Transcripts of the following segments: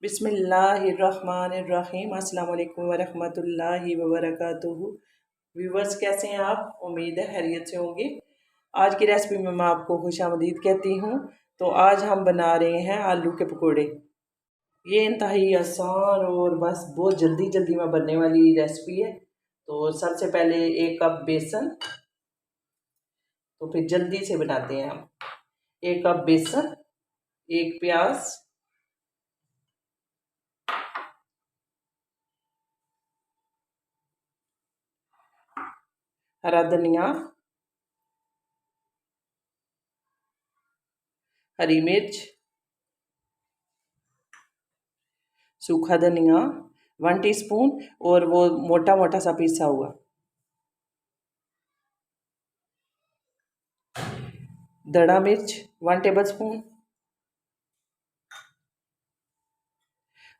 बिस्मिल्लाहिर्रहमानिर्रहीम अस्सलाम वालेकुम वरहमतुल्लाहि वबरकातुहू। व्यूवर्स, कैसे हैं आप? उम्मीद है खैरियत से होंगे। आज की रेसिपी में मैं आपको खुशामदीद कहती हूँ। तो आज हम बना रहे हैं आलू के पकोड़े। ये इंतहाई आसान और बस बहुत जल्दी जल्दी में बनने वाली रेसिपी है। तो सबसे पहले 1 कप बेसन, तो फिर जल्दी से बनाते हैं हम। 1 कप बेसन, 1 प्याज, हरा धनिया, हरी मिर्च, सूखा धनिया 1 टीस्पून, और वो मोटा मोटा सा पीसा हुआ, दड़ा मिर्च 1 टेबलस्पून,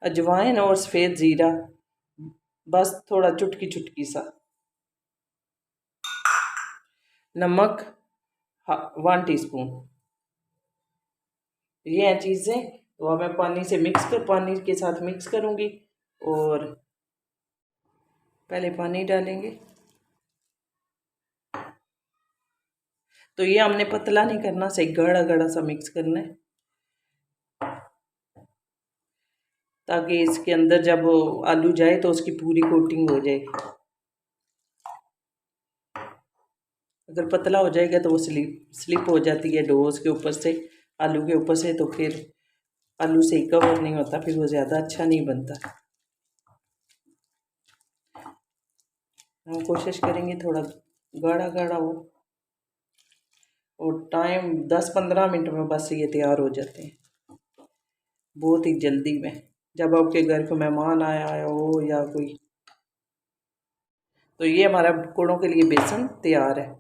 अजवाइन और सफ़ेद ज़ीरा बस थोड़ा चुटकी चुटकी सा, नमक 1 टीस्पून। ये हैं चीज़ें। तो अब मैं पानी के साथ मिक्स करूँगी। और पहले पानी डालेंगे। तो ये हमने पतला नहीं करना, सही गाढ़ा गाढ़ा सा मिक्स करना है, ताकि इसके अंदर जब आलू जाए तो उसकी पूरी कोटिंग हो जाए। अगर पतला हो जाएगा तो वो स्लिप हो जाती है डो के ऊपर से, आलू के ऊपर से, तो फिर आलू सही कवर नहीं होता, फिर वो ज़्यादा अच्छा नहीं बनता। हम कोशिश करेंगे थोड़ा गाढ़ा गाढ़ा हो। और टाइम 10-15 मिनट में बस ये तैयार हो जाते हैं, बहुत ही जल्दी में। जब आपके घर को मेहमान आया हो या कोई, तो ये हमारा पकौड़ों के लिए बेसन तैयार है।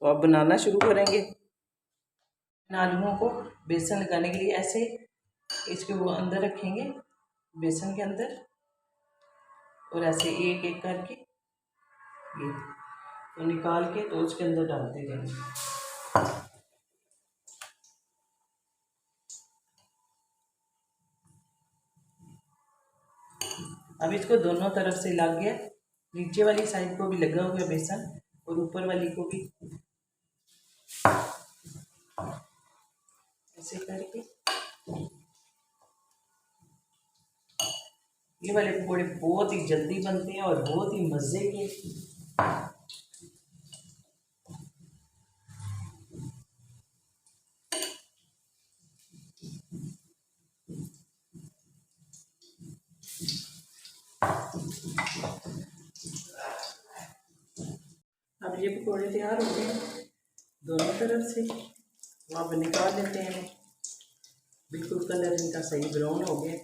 तो अब बनाना शुरू करेंगे। इन आलूओं को बेसन लगाने के लिए ऐसे इसके वो अंदर रखेंगे, बेसन के अंदर, और ऐसे एक एक करके ये तो निकाल के तो उसके अंदर डालते जाएंगे। अब इसको दोनों तरफ से लग गया, नीचे वाली साइड को भी लगा हुआ बेसन और ऊपर वाली को भी, ऐसे करके। ये वाले पकौड़े बहुत ही जल्दी बनते हैं और बहुत ही मज़े के। अब ये पकौड़े तैयार हो गए दोनों तरफ से। तो अब निकाल लेते हैं। बिल्कुल कलर इनका सही ब्राउन हो गया।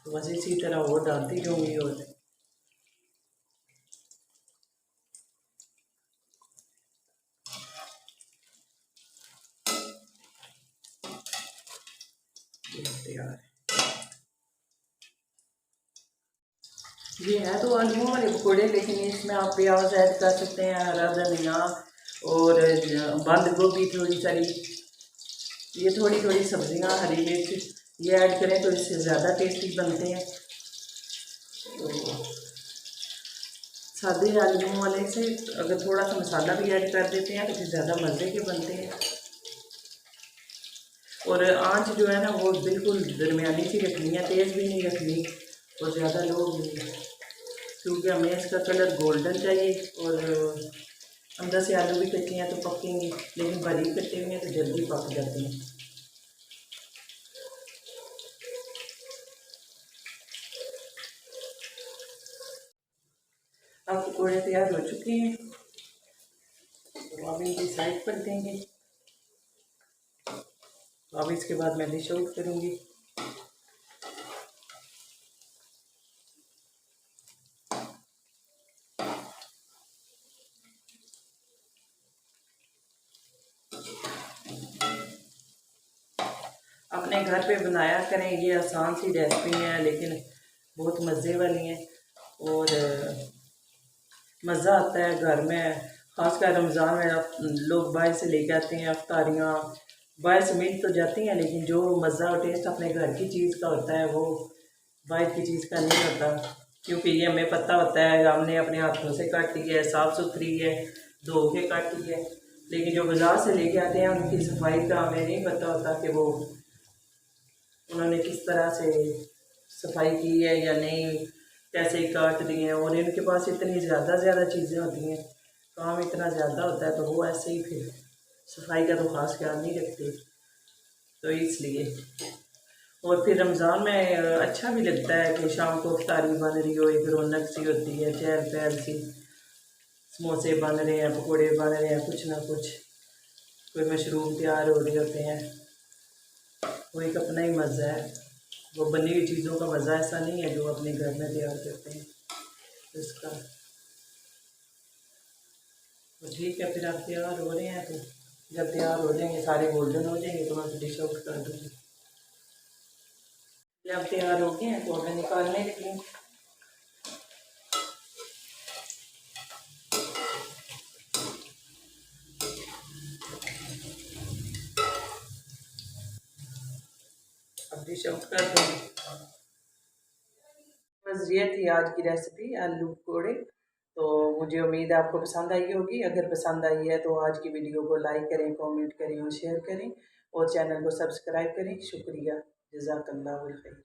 तो बस इसी तरह वो डालती जाऊँगी। और तैयार है। ये है तो आलूओं वाले पकौड़े, लेकिन इसमें आप प्याज ऐड कर सकते हैं, हरा धनिया और बंद गोभी थोड़ी सारी, ये थोड़ी थोड़ी सब्जियां, हरी मिर्च ये ऐड करें तो इससे ज़्यादा टेस्टी बनते हैं। तो सादे आलूओं वाले से अगर थोड़ा सा मसाला भी ऐड कर देते हैं तो फिर ज़्यादा मज़े के बनते हैं। और आंच जो है ना वो बिल्कुल दरमियानी सी रखनी है, तेज़ भी नहीं रखनी और ज़्यादा लो भी नहीं, क्योंकि हमें इसका कलर गोल्डन चाहिए। और अंदर से आलू भी कच्चे हैं तो पकेंगे, लेकिन बारीक कटे हुए हैं तो जल्दी पक जाते हैं। अब पकौड़े तैयार हो चुके हैं, तो अब इनकी साइड पर देंगे। तो अब इसके बाद मैं डिश आउट करूँगी। अपने घर पे बनाया करें, ये आसान सी रेसिपी है लेकिन बहुत मज़े वाली हैं। और मज़ा आता है घर में, ख़ासकर रमज़ान में लोग बाहर से लेके आते हैं अफ्तारियाँ, बाहर से मिल तो जाती हैं, लेकिन जो मज़ा और टेस्ट अपने घर की चीज़ का होता है वो बाहर की चीज़ का नहीं होता। क्योंकि ये हमें पता होता है, हमने अपने हाथों से काटी है, साफ़ सुथरी है, धो के काटी है। लेकिन जो बाज़ार से लेके आते हैं उनकी सफाई का हमें नहीं पता होता कि वो उन्होंने किस तरह से सफाई की है या नहीं, कैसे काट दिए हैं। और इनके पास इतनी ज़्यादा चीज़ें होती हैं, काम इतना ज़्यादा होता है, तो वो ऐसे ही फिर सफाई का तो खास ख्याल नहीं रखते। तो इसलिए और फिर रमज़ान में अच्छा भी लगता है कि शाम को इफ्तारी बन रही हो, एक रौनक सी होती है, चहल पहल सी, समोसे बन रहे हैं, पकोड़े बन रहे हैं, कुछ ना कुछ कोई मशरूम तैयार हो रहे होते हैं। वो एक अपना ही मज़ा है, वो बनी हुई चीज़ों का मज़ा ऐसा नहीं है जो अपने घर में तैयार करते हैं इसका। तो ठीक है, फिर आप तैयार हो रहे हैं, तो जब तैयार हो जाएंगे सारे गोल्डन हो जाएंगे तो मैं फिर डिश आउट कर दूँगी। जब तैयार हो गए हैं तो मैं निकालने लगी हूँ। अब डिश आउट कर दूँगी। बस ये थी आज की रेसिपी, आलू पकौड़े। तो मुझे उम्मीद है आपको पसंद आई होगी। अगर पसंद आई है तो आज की वीडियो को लाइक करें, कमेंट करें और शेयर करें, और चैनल को सब्सक्राइब करें। शुक्रिया, जज़ाकल्लाह खैर।